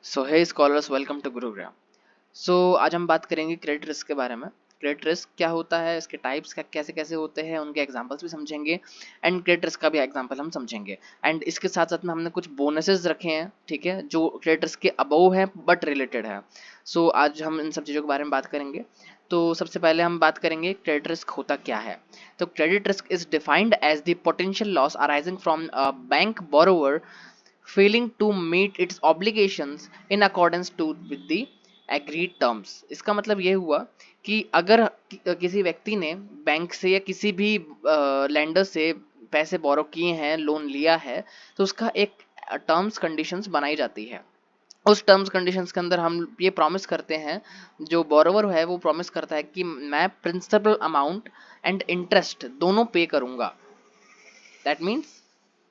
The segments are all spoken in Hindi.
So hey scholars, welcome to Gurugram. So आज हम बात करेंगे क्रेडिट रिस्क के बारे में। क्रेडिट रिस्क क्या होता है, इसके टाइप्स क्या कैसे कैसे होते हैं, उनके एग्जांपल्स भी समझेंगे एंड क्रेडिट रिस्क का भी एग्जांपल हम समझेंगे। एंड इसके साथ साथ में हमने कुछ बोनसेस रखे हैं, ठीक है, जो क्रेडिट रिस्क के अबव है बट रिलेटेड है। सो आज हम इन सब चीज़ों के बारे में बात करेंगे। तो सबसे पहले हम बात करेंगे क्रेडिट रिस्क होता क्या है। तो credit risk is defined as the potential loss arising from bank borrower failing to meet its obligations in accordance to with the agreed terms। इसका मतलब ये हुआ कि अगर किसी व्यक्ति ने बैंक से या किसी भी लैंडर से पैसे बोरो किए हैं, लोन लिया है, तो उसका एक टर्म्स कंडीशंस बनाई जाती है। उस टर्म्स कंडीशंस के अंदर हम ये प्रॉमिस करते हैं, जो बोरोवर है वो प्रॉमिस करता है कि मैं प्रिंसिपल अमाउंट एंड इंटरेस्ट दोनों पे करूंगा। दैट मीन्स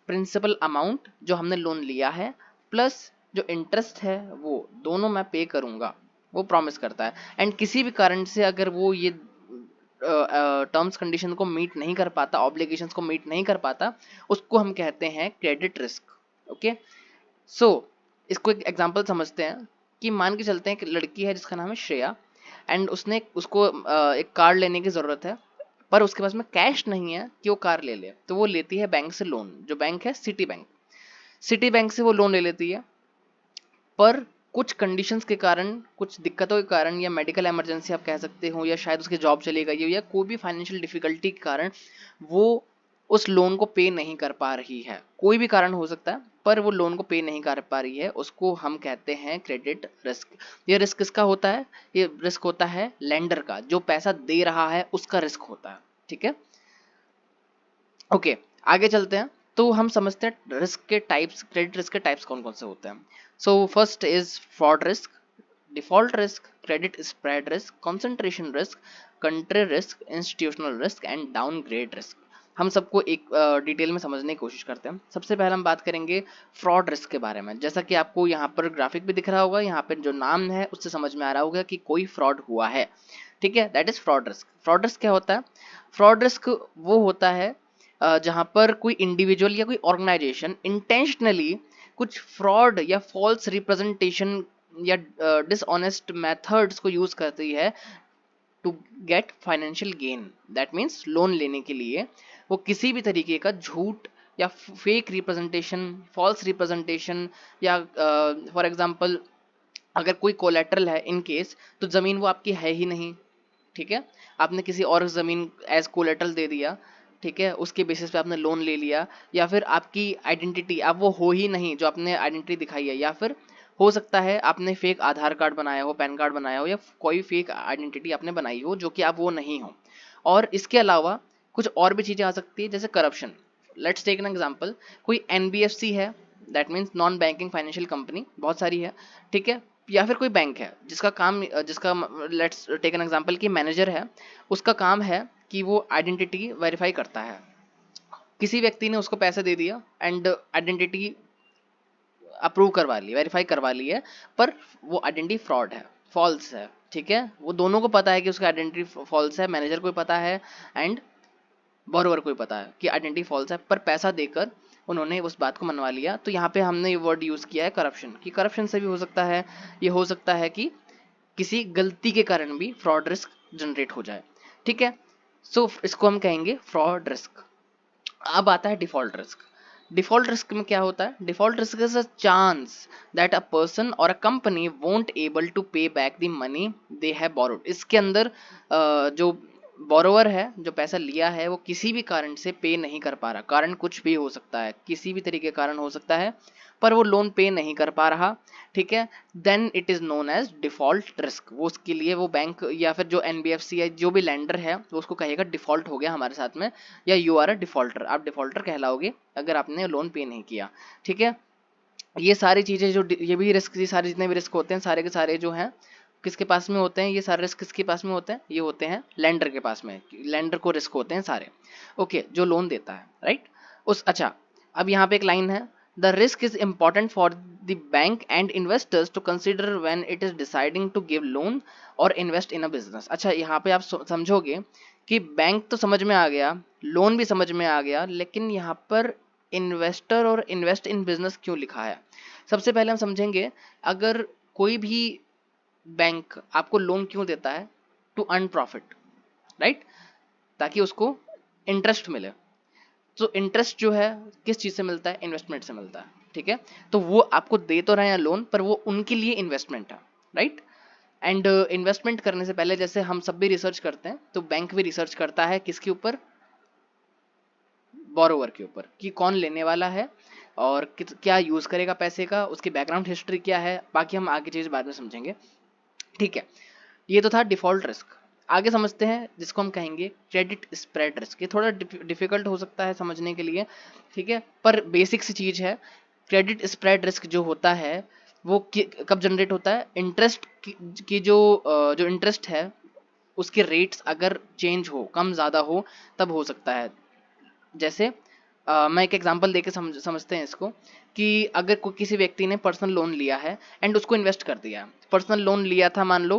प्रिंसिपल अमाउंट जो हमने लोन लिया है प्लस जो इंटरेस्ट है वो दोनों मैं पे करूंगा, वो प्रॉमिस करता है। एंड किसी भी कारण से अगर वो ये टर्म्स कंडीशन को मीट नहीं कर पाता, ऑब्लिगेशंस को मीट नहीं कर पाता, उसको हम कहते हैं क्रेडिट रिस्क। ओके, सो इसको एक एग्जांपल समझते हैं कि मान के चलते हैं कि लड़की है जिसका नाम है श्रेया एंड उसने उसको एक कार लेने की ज़रूरत है, पर उसके पास में कैश नहीं है कि वो कार ले ले, तो वो लेती है बैंक से लोन। जो बैंक है सिटी बैंक, सिटी बैंक से वो लोन ले लेती है। पर कुछ कंडीशंस के कारण, कुछ दिक्कतों के कारण, या मेडिकल इमरजेंसी आप कह सकते हो, या शायद उसकी जॉब चली गई हो, या कोई भी फाइनेंशियल डिफिकल्टी के कारण वो उस लोन को पे नहीं कर पा रही है। कोई भी कारण हो सकता है, पर वो लोन को पे नहीं कर पा रही है, उसको हम कहते हैं क्रेडिट रिस्क। ये रिस्क किसका होता है? ये रिस्क होता है लेंडर का, जो पैसा दे रहा है उसका रिस्क होता है। ठीक है, ओके, आगे चलते हैं। तो हम समझते हैं रिस्क के टाइप्स, क्रेडिट रिस्क के टाइप्स कौन कौन से होते हैं। So first is fraud risk, default risk, credit spread risk, concentration risk, country risk, institutional risk and downgrade risk. हम सबको एक डिटेल में समझने की कोशिश करते हैं। सबसे पहले हम बात करेंगे फ्रॉड रिस्क के बारे में। जैसा कि आपको यहाँ पर ग्राफिक भी दिख रहा होगा, यहाँ पर जो नाम है उससे समझ में आ रहा होगा कि कोई फ्रॉड हुआ है। ठीक है, that is fraud risk. Fraud risk क्या होता है? फ्रॉड रिस्क वो होता है जहां पर कोई इंडिविजुअल या कोई ऑर्गेनाइजेशन इंटेंशनली कुछ फ्रॉड या फॉल्स रिप्रेजेंटेशन या डिसऑनेस्ट मेथड्स को यूज करती है to get financial gain. That means loan लेने के लिए वो किसी भी तरीके का झूठ या फेक रिप्रेजेंटेशन, फॉल्स रिप्रेजेंटेशन, या फॉर एग्जांपल अगर कोई कोलेटरल है इन केस, तो जमीन वो आपकी है ही नहीं, ठीक है, आपने किसी और ज़मीन एज कोलेटरल दे दिया, ठीक है, उसके बेसिस पे आपने लोन ले लिया, या फिर आपकी आइडेंटिटी अब वो हो ही नहीं जो आपने आइडेंटिटी दिखाई है, या फिर हो सकता है आपने फेक आधार कार्ड बनाया हो, पैन कार्ड बनाया हो, या कोई फेक आइडेंटिटी आपने बनाई हो जो कि आप वो नहीं हो। और इसके अलावा कुछ और भी चीज़ें आ सकती है, जैसे corruption. Let's take an example, कोई एनबीएफसी है, that means non banking financial company, बहुत सारी है, ठीक है, या फिर कोई बैंक है जिसका काम, जिसका लेट्स टेक एन एग्जांपल कि मैनेजर है, उसका काम है कि वो आइडेंटिटी वेरीफाई करता है। किसी व्यक्ति ने उसको पैसे दे दिया एंड आइडेंटिटी अप्रूव करवा ली, वेरीफाई करवा ली है, पर वो आइडेंटिटी फ्रॉड है, फॉल्स है, ठीक है, वो दोनों को पता है कि उसका आइडेंटिटी फॉल्स है, मैनेजर को पता है एंड बोरोवर को भी पता है कि आइडेंटिटी फॉल्स है, पर पैसा देकर उन्होंने उस बात को मनवा लिया। तो यहाँ पे हमने ये वर्ड यूज़ किया है करप्शन, कि करप्शन से भी हो सकता है, ये हो सकता है कि किसी गलती के कारण भी फ्रॉड रिस्क जनरेट हो जाए। ठीक है, सो इसको हम कहेंगे फ्रॉड रिस्क। अब आता है डिफॉल्ट रिस्क। डिफॉल्ट रिस्क में क्या होता है? Default risk is a chance that a person और a company won't able to pay back the money they have borrowed. इसके अंदर जो बोरोवर है, जो पैसा लिया है, वो किसी भी कारण से पे नहीं कर पा रहा। कारण कुछ भी हो सकता है, किसी भी तरीके का कारण हो सकता है, पर वो लोन पे नहीं कर पा रहा, ठीक है, then it is known as default risk. वो उसके लिए वो बैंक या फिर जो एनबीएफसी या जो भी लैंडर है वो उसको कहेगा डिफॉल्ट हो गया हमारे साथ में, या यू आर अ डिफॉल्टर, आप डिफॉल्टर कहलाओगे अगर आपने लोन पे नहीं किया। ठीक है, ये सारी चीज़ें जो ये भी रिस्क, ये सारे जितने भी रिस्क होते हैं सारे के सारे जो हैं किसके पास में होते हैं? ये सारे रिस्क किसके पास में होते हैं? ये होते हैं लेंडर के पास में। लेंडर को रिस्क होते हैं सारे, ओके, जो लोन देता है, राइट। उस अच्छा, अब यहाँ पे एक लाइन है, the risk is important for the bank and investors to consider when it is deciding to give loan or invest in a business. अच्छा, यहाँ पे आप समझोगे कि बैंक तो समझ में आ गया, लोन भी समझ में आ गया, लेकिन यहाँ पर इन्वेस्टर और इन्वेस्ट इन बिजनेस क्यों लिखा है? सबसे पहले हम समझेंगे, अगर कोई भी बैंक आपको लोन क्यों देता है? टू अर्न प्रॉफिट, राइट, ताकि उसको इंटरेस्ट मिले। तो इंटरेस्ट जो है किस चीज से मिलता है? इन्वेस्टमेंट से मिलता है, ठीक है। तो वो आपको दे तो रहे हैं लोन, पर वो उनके लिए इन्वेस्टमेंट है, राइट। एंड इन्वेस्टमेंट करने से पहले जैसे हम सब भी रिसर्च करते हैं, तो बैंक भी रिसर्च करता है किसके ऊपर? बोरोवर के ऊपर, कि कौन लेने वाला है और क्या यूज करेगा पैसे का, उसकी बैकग्राउंड हिस्ट्री क्या है। बाकी हम आगे चीज बाद में समझेंगे, ठीक है। ये तो था डिफॉल्ट रिस्क। आगे समझते हैं जिसको हम कहेंगे क्रेडिट स्प्रेड रिस्क। ये थोड़ा डिफिकल्ट हो सकता है समझने के लिए, ठीक है, पर बेसिक सी चीज है। क्रेडिट स्प्रेड रिस्क जो होता है वो कब जनरेट होता है? इंटरेस्ट की जो इंटरेस्ट है उसके रेट्स अगर चेंज हो, कम ज़्यादा हो, तब हो सकता है। जैसे मैं एक एग्जांपल देके समझते हैं इसको, कि अगर कोई किसी व्यक्ति ने पर्सनल लोन लिया है एंड उसको इन्वेस्ट कर दिया। पर्सनल लोन लिया था मान लो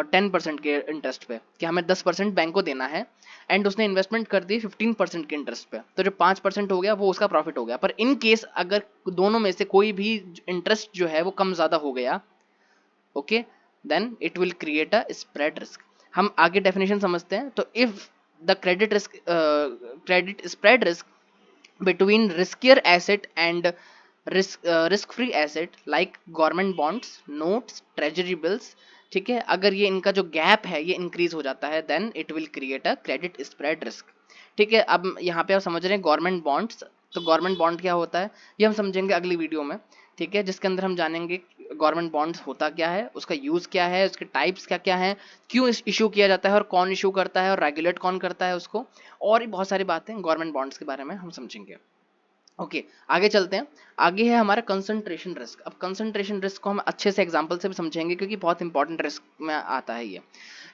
10% के इंटरेस्ट पे, कि हमें 10% बैंक को देना है, एंड उसने इन्वेस्टमेंट कर दी 15% के इंटरेस्ट पे, तो जो 5% हो गया वो उसका प्रॉफिट हो गया। पर इन केस अगर दोनों में से कोई भी इंटरेस्ट जो है वो कम ज़्यादा हो गया, okay, then it will create a spread risk. हम आगे डेफिनेशन समझते हैं। तो if the credit spread risk between riskier asset and risk free asset like government bonds, notes, treasury bills, ठीक है, अगर ये इनका जो गैप है ये इंक्रीज हो जाता है, then it will create a credit spread risk, ठीक है। अब यहाँ पे आप समझ रहे हैं गवर्नमेंट बॉन्ड्स। तो गवर्नमेंट बॉन्ड क्या होता है ये हम समझेंगे अगली वीडियो में, ठीक है, जिसके अंदर हम जानेंगे गवर्नमेंट बॉन्ड्स होता क्या है, उसका यूज क्या है, उसके टाइप्स क्या क्या है, क्यों इशू किया जाता है और कौन इशू करता है और रेगुलेट कौन करता है उसको, और भी बहुत सारी बातें गवर्नमेंट बॉन्ड्स के बारे में हम समझेंगे। ओके, आगे चलते हैं। आगे है हमारा कंसंट्रेशन रिस्क। अब कंसंट्रेशन रिस्क को हम अच्छे से एग्जांपल से भी समझेंगे क्योंकि बहुत इंपॉर्टेंट रिस्क में आता है ये,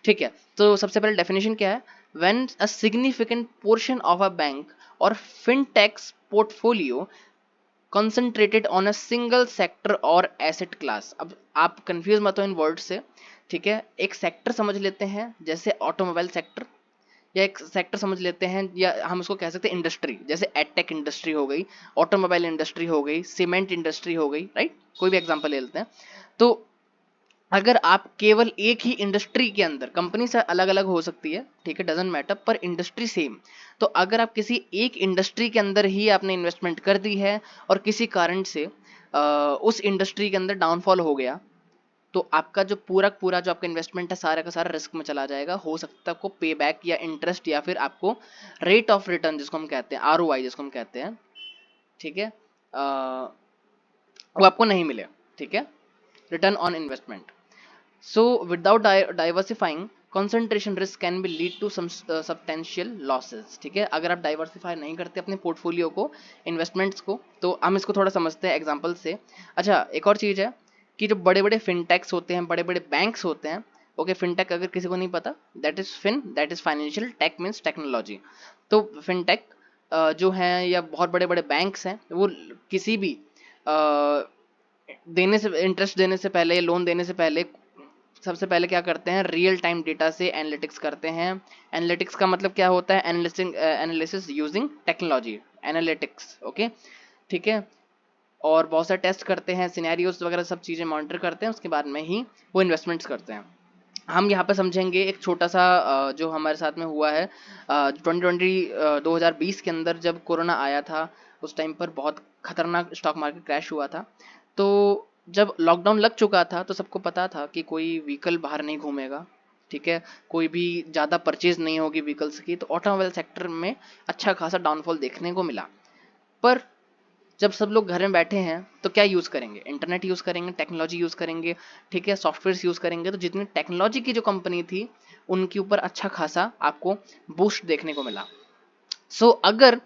ठीक है। तो सबसे पहले डेफिनेशन क्या है? When a significant portion of a bank और fintechs portfolio concentrated on a single sector और एसेट क्लास। अब आप कंफ्यूज मत हो इन वर्ड से, ठीक है। एक सेक्टर समझ लेते हैं जैसे ऑटोमोबाइल सेक्टर, या एक सेक्टर समझ लेते हैं, या हम उसको कह सकते हैं इंडस्ट्री, जैसे एडटेक इंडस्ट्री हो गई, ऑटोमोबाइल इंडस्ट्री हो गई, सीमेंट इंडस्ट्री हो गई, राइट। कोई भी एग्जांपल ले लेते हैं। तो अगर आप केवल एक ही इंडस्ट्री के अंदर, कंपनी से अलग अलग हो सकती है, ठीक है, डजेंट मैटर, पर इंडस्ट्री सेम। तो अगर आप किसी एक इंडस्ट्री के अंदर ही आपने इन्वेस्टमेंट कर दी है और किसी कारण से उस इंडस्ट्री के अंदर डाउनफॉल हो गया, तो आपका जो पूरा जो आपका इन्वेस्टमेंट है सारा का सारा रिस्क में चला जाएगा। हो सकता है आपको पे बैक या इंटरेस्ट या फिर आपको रेट ऑफ रिटर्न जिसको हम कहते हैं, आरओआई जिसको हम कहते हैं, ठीक है, वो आपको नहीं मिले, ठीक है, return on investment. So without diversifying concentration risk can be lead to substantial losses, ठीक है। अगर आप डाइवर्सिफाई नहीं करते अपने पोर्टफोलियो को, इन्वेस्टमेंट्स को, तो हम इसको थोड़ा समझते हैं एग्जांपल से। अच्छा, एक और चीज़ है कि जो बड़े बड़े फिनटेक्स होते हैं, बड़े बड़े बैंक्स होते हैं, ओके, फिनटेक अगर किसी को नहीं पता, that is financial, tech means technology. तो फिनटेक जो हैं या बहुत बड़े बड़े बैंक्स हैं, वो किसी भी देने से, इंटरेस्ट देने से पहले, लोन देने से पहले, सबसे पहले क्या करते हैं? रियल टाइम डेटा से एनालिटिक्स करते हैं। एनालिटिक्स का मतलब क्या होता है? Analysis using technology, analytics, okay, ठीक है। और बहुत सारे टेस्ट करते हैं, सिनेरियोस वगैरह सब चीज़ें मॉनिटर करते हैं, उसके बाद में ही वो इन्वेस्टमेंट्स करते हैं। हम यहाँ पे समझेंगे एक छोटा सा जो हमारे साथ में हुआ है 2020 के अंदर, जब कोरोना आया था, उस टाइम पर बहुत खतरनाक स्टॉक मार्केट क्रैश हुआ था। तो जब लॉकडाउन लग चुका था तो सबको पता था कि कोई व्हीकल बाहर नहीं घूमेगा, ठीक है, कोई भी ज़्यादा परचेज नहीं होगी व्हीकल्स की, तो ऑटोमोबाइल सेक्टर में अच्छा खासा डाउनफॉल देखने को मिला। पर जब सब लोग घर में बैठे हैं तो क्या यूज़ करेंगे? इंटरनेट यूज़ करेंगे, टेक्नोलॉजी यूज़ करेंगे, ठीक है, सॉफ्टवेयर यूज़ करेंगे। तो जितनी टेक्नोलॉजी की जो कंपनी थी उनके ऊपर अच्छा खासा आपको बूस्ट देखने को मिला। सो अगर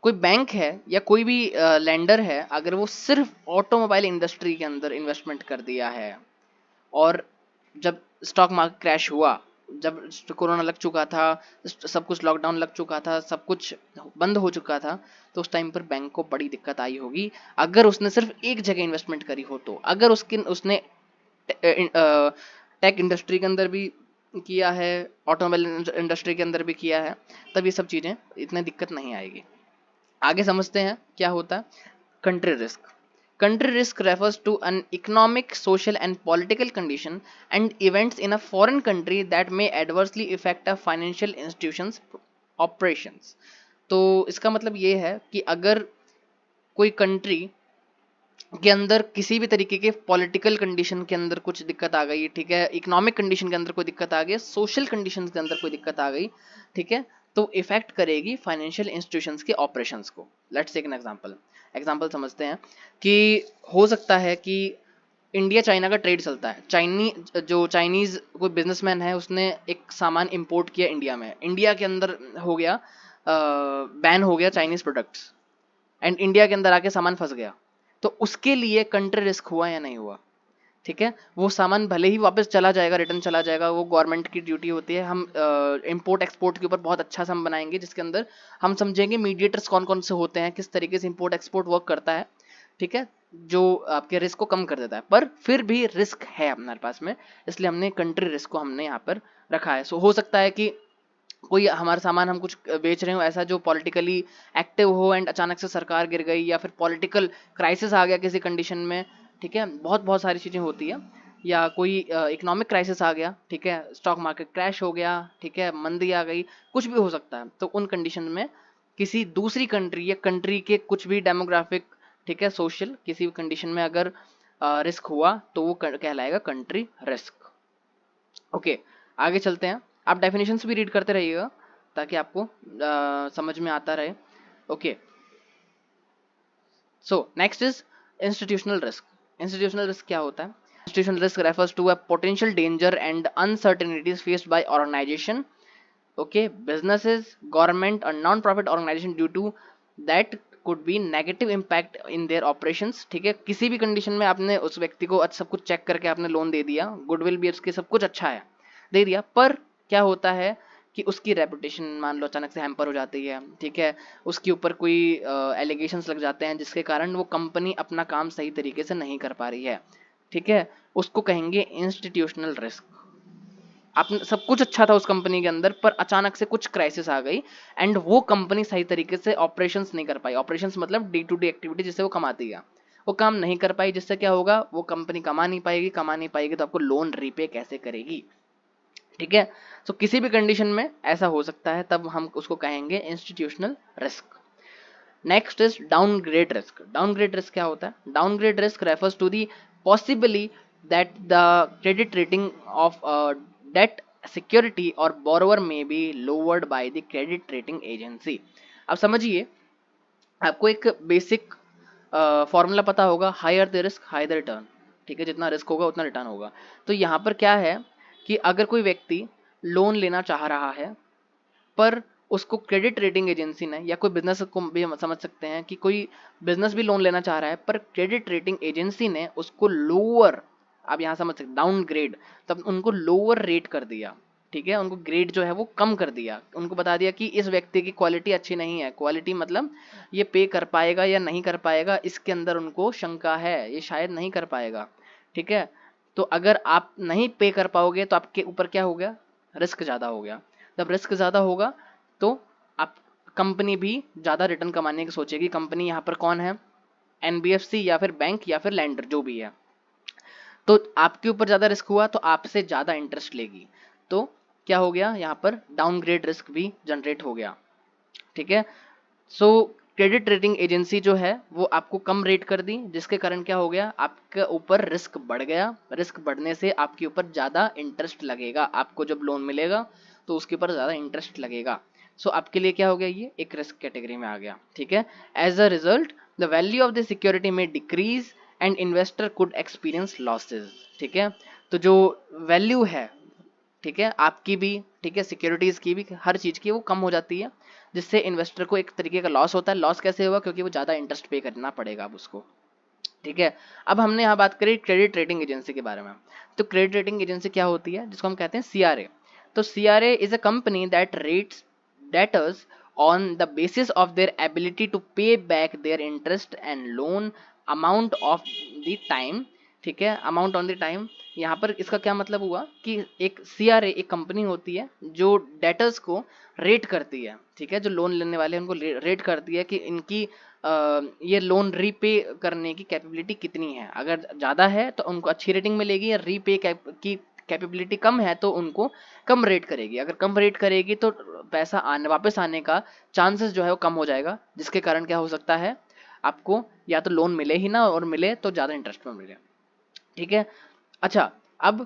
कोई बैंक है या कोई भी लैंडर है, अगर वो सिर्फ ऑटोमोबाइल इंडस्ट्री के अंदर इन्वेस्टमेंट कर दिया है, और जब स्टॉक मार्केट क्रैश हुआ, जब कोरोना लग चुका था, सब कुछ लॉकडाउन लग चुका था, सब कुछ बंद हो चुका था, तो उस टाइम पर बैंक को बड़ी दिक्कत आई होगी अगर उसने सिर्फ एक जगह इन्वेस्टमेंट करी हो। तो अगर उसने टेक इंडस्ट्री के अंदर भी किया है, ऑटोमोबाइल इंडस्ट्री के अंदर भी किया है, तब ये सब चीज़ें इतनी दिक्कत नहीं आएगी। आगे समझते हैं क्या होता है country risk. Country risk refers to an economic, social, and political condition and events in a foreign country that may adversely affect a financial institution's operations. तो इसका मतलब ये है कि अगर कोई कंट्री के अंदर किसी भी तरीके के पॉलिटिकल कंडीशन के अंदर कुछ दिक्कत आ गई, ठीक है, इकोनॉमिक कंडीशन के अंदर कोई दिक्कत आ गई, सोशल कंडीशन के अंदर कोई दिक्कत आ गई, ठीक है, तो इफेक्ट करेगी फाइनेंशियल इंस्टीट्यूशंस के ऑपरेशंस को। Let's take an example. Example समझते हैं कि हो सकता है कि इंडिया चाइना का ट्रेड चलता है, चाइनीज कोई बिजनेसमैन है, उसने एक सामान इंपोर्ट किया इंडिया में, इंडिया के अंदर हो गया बैन हो गया चाइनीज प्रोडक्ट्स, एंड इंडिया के अंदर आके सामान फंस गया, तो उसके लिए कंट्री रिस्क हुआ या नहीं हुआ, ठीक है। वो सामान भले ही वापस चला जाएगा, रिटर्न चला जाएगा, वो गवर्नमेंट की ड्यूटी होती है। हम इंपोर्ट एक्सपोर्ट के ऊपर बहुत अच्छा सा हम बनाएंगे, जिसके अंदर हम समझेंगे मीडिएटर्स कौन कौन से होते हैं, किस तरीके से इंपोर्ट एक्सपोर्ट वर्क करता है, ठीक है, जो आपके रिस्क को कम कर देता है। पर फिर भी रिस्क है हमारे पास में, इसलिए हमने कंट्री रिस्क को हमने यहाँ पर रखा है। सो हो सकता है कि कोई हमारा सामान हम कुछ बेच रहे हो ऐसा जो पॉलिटिकली एक्टिव हो, एंड अचानक से सरकार गिर गई, या फिर पॉलिटिकल क्राइसिस आ गया किसी कंडीशन में, ठीक है, बहुत बहुत सारी चीज़ें होती है, या कोई इकोनॉमिक क्राइसिस आ गया, ठीक है, स्टॉक मार्केट क्रैश हो गया, ठीक है, मंदी आ गई, कुछ भी हो सकता है। तो उन कंडीशन में किसी दूसरी कंट्री या कंट्री के कुछ भी डेमोग्राफिक, ठीक है, सोशल किसी भी कंडीशन में अगर रिस्क हुआ तो वो कहलाएगा कंट्री रिस्क। ओके, आगे चलते हैं। आप डेफिनेशंस भी रीड करते रहिएगा ताकि आपको समझ में आता रहे। Okay, so next is institutional risk. Institutional risk क्या होता है? Institutional risk refers to a potential danger and uncertainties faced by organisation, okay, businesses, government or non-profit organization due to that could be negative impact in their operations, ठीक है। किसी भी कंडीशन में आपने उस व्यक्ति को सब कुछ चेक करके आपने लोन दे दिया, गुडविल भी उसकी सब कुछ अच्छा है, दे दिया, पर क्या होता है कि उसकी रेपुटेशन मान लो अचानक से हैम्पर हो जाती है, ठीक है, उसके ऊपर कोई एलिगेशंस लग जाते हैं जिसके कारण वो कंपनी अपना काम सही तरीके से नहीं कर पा रही है, ठीक है, उसको कहेंगे इंस्टीट्यूशनल रिस्क। आप सब कुछ अच्छा था उस कंपनी के अंदर, पर अचानक से कुछ क्राइसिस आ गई एंड वो कंपनी सही तरीके से ऑपरेशंस नहीं कर पाई। ऑपरेशंस मतलब डे टू डे एक्टिविटी जिससे वो कमाती है, वो काम नहीं कर पाई, जिससे क्या होगा, वो कंपनी कमा नहीं पाएगी तो आपको लोन रीपे कैसे करेगी, ठीक है। तो किसी भी कंडीशन में ऐसा हो सकता है, तब हम उसको कहेंगे institutional risk. Next is downgrade risk. Downgrade risk क्या होता है? Downgrade risk refers to the possibly that the credit rating of debt security or borrower may be lowered by the credit rating agency. अब समझिए, आपको एक बेसिक फॉर्मूला पता होगा, higher the risk higher the return, ठीक है, जितना रिस्क होगा उतना रिटर्न होगा। तो यहाँ पर क्या है कि अगर कोई व्यक्ति लोन लेना चाह रहा है, पर उसको क्रेडिट रेटिंग एजेंसी ने, या कोई बिजनेस को भी हम समझ सकते हैं कि कोई बिजनेस भी लोन लेना चाह रहा है, पर क्रेडिट रेटिंग एजेंसी ने उसको लोअर, आप यहाँ समझ सकते डाउन ग्रेड, तब उनको लोअर रेट कर दिया, ठीक है, उनको ग्रेड जो है वो कम कर दिया, उनको बता दिया कि इस व्यक्ति की क्वालिटी अच्छी नहीं है। क्वालिटी मतलब ये पे कर पाएगा या नहीं कर पाएगा, इसके अंदर उनको शंका है, ये शायद नहीं कर पाएगा, ठीक है। तो अगर आप नहीं पे कर पाओगे तो आपके ऊपर क्या हो गया, रिस्क ज़्यादा हो गया। जब रिस्क ज़्यादा होगा तो आप कंपनी भी ज़्यादा रिटर्न कमाने की सोचेगी। कंपनी यहाँ पर कौन है? एनबीएफसी या फिर बैंक या फिर लैंडर, जो भी है। तो आपके ऊपर ज़्यादा रिस्क हुआ तो आपसे ज़्यादा इंटरेस्ट लेगी, तो क्या हो गया, यहाँ पर डाउनग्रेड रिस्क भी जनरेट हो गया, ठीक है। सो क्रेडिट रेटिंग एजेंसी जो है वो आपको कम रेट कर दी, जिसके कारण क्या हो गया, आपके ऊपर रिस्क बढ़ गया। रिस्क बढ़ने से आपके ऊपर ज़्यादा इंटरेस्ट लगेगा, आपको जब लोन मिलेगा तो उसके ऊपर ज़्यादा इंटरेस्ट लगेगा। सो आपके लिए क्या हो गया, ये एक रिस्क कैटेगरी में आ गया, ठीक है। As a result the value of the security में decrease and investor could experience losses, ठीक है। तो जो वैल्यू है, ठीक है, आपकी भी, ठीक है, सिक्योरिटीज की भी, हर चीज की वो कम हो जाती है, जिससे इन्वेस्टर को एक तरीके का लॉस होता है। लॉस कैसे हुआ? क्योंकि वो ज्यादा इंटरेस्ट पे करना पड़ेगा अब उसको, ठीक है। अब हमने यहाँ बात करी क्रेडिट रेटिंग एजेंसी के बारे में। तो क्रेडिट रेटिंग एजेंसी क्या होती है, जिसको हम कहते हैं सीआरए। तो CRA is a company that rates debtors on the basis of their ability to pay back their interest and loan amount of the time, ठीक है, अमाउंट ऑन द टाइम यहाँ पर इसका क्या मतलब हुआ कि एक CRA एक कंपनी होती है जो डेटर्स को रेट करती है, ठीक है, जो लोन लेने वाले हैं उनको रेट करती है कि इनकी ये लोन रीपे करने की कैपेबिलिटी कितनी है। अगर ज़्यादा है तो उनको अच्छी रेटिंग मिलेगी, या रीपे की कैपेबिलिटी कम है तो उनको कम रेट करेगी। अगर कम रेट करेगी तो पैसा आने वापस आने का चांसेस जो है वो कम हो जाएगा, जिसके कारण क्या हो सकता है, आपको या तो लोन मिले ही ना, और मिले तो ज़्यादा इंटरेस्ट में मिले, ठीक है। अच्छा, अब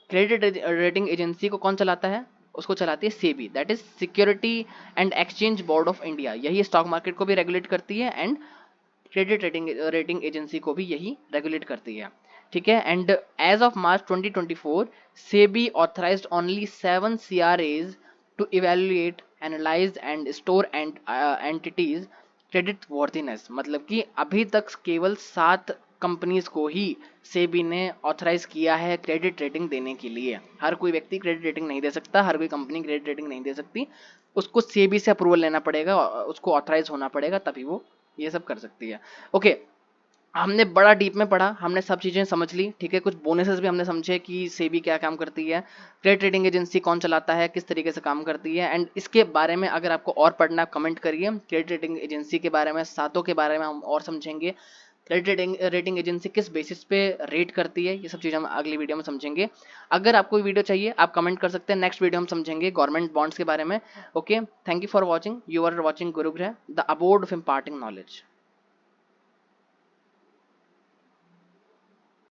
क्रेडिट रेटिंग एजेंसी को कौन चलाता है? उसको चलाती है SEBI, that is security and exchange board of India. यही स्टॉक मार्केट को भी रेगुलेट करती है एंड क्रेडिट रेटिंग एजेंसी को भी यही रेगुलेट करती है, ठीक है। And as of March 2024 SEBI authorised only 7 CRAs to evaluate, analyse and store and entities creditworthiness. मतलब कि अभी तक केवल 7 कंपनीज को ही सेबी ने ऑथराइज किया है क्रेडिट रेटिंग देने के लिए। हर कोई व्यक्ति क्रेडिट रेटिंग नहीं दे सकता, हर कोई कंपनी क्रेडिट रेटिंग नहीं दे सकती, उसको सेबी से अप्रूवल लेना पड़ेगा, उसको ऑथराइज होना पड़ेगा, तभी वो ये सब कर सकती है। ओके, हमने बड़ा डीप में पढ़ा, हमने सब चीज़ें समझ ली, ठीक है। कुछ बोनसेस भी हमने समझे कि सेबी क्या काम करती है, क्रेडिट रेटिंग एजेंसी कौन चलाता है, किस तरीके से काम करती है। एंड इसके बारे में अगर आपको और पढ़ना, कमेंट करिए। क्रेडिट रेटिंग एजेंसी के बारे में, सातों के बारे में हम और समझेंगे। क्रेडिट रेटिंग एजेंसी किस बेसिस पे रेट करती है, ये सब चीज़ हम अगली वीडियो में समझेंगे। अगर आपको वीडियो चाहिए आप कमेंट कर सकते हैं, नेक्स्ट वीडियो हम समझेंगे गवर्नमेंट बॉन्ड्स के बारे में। Okay, thank you for watching, you are watching Gurugrah, the abode of imparting knowledge.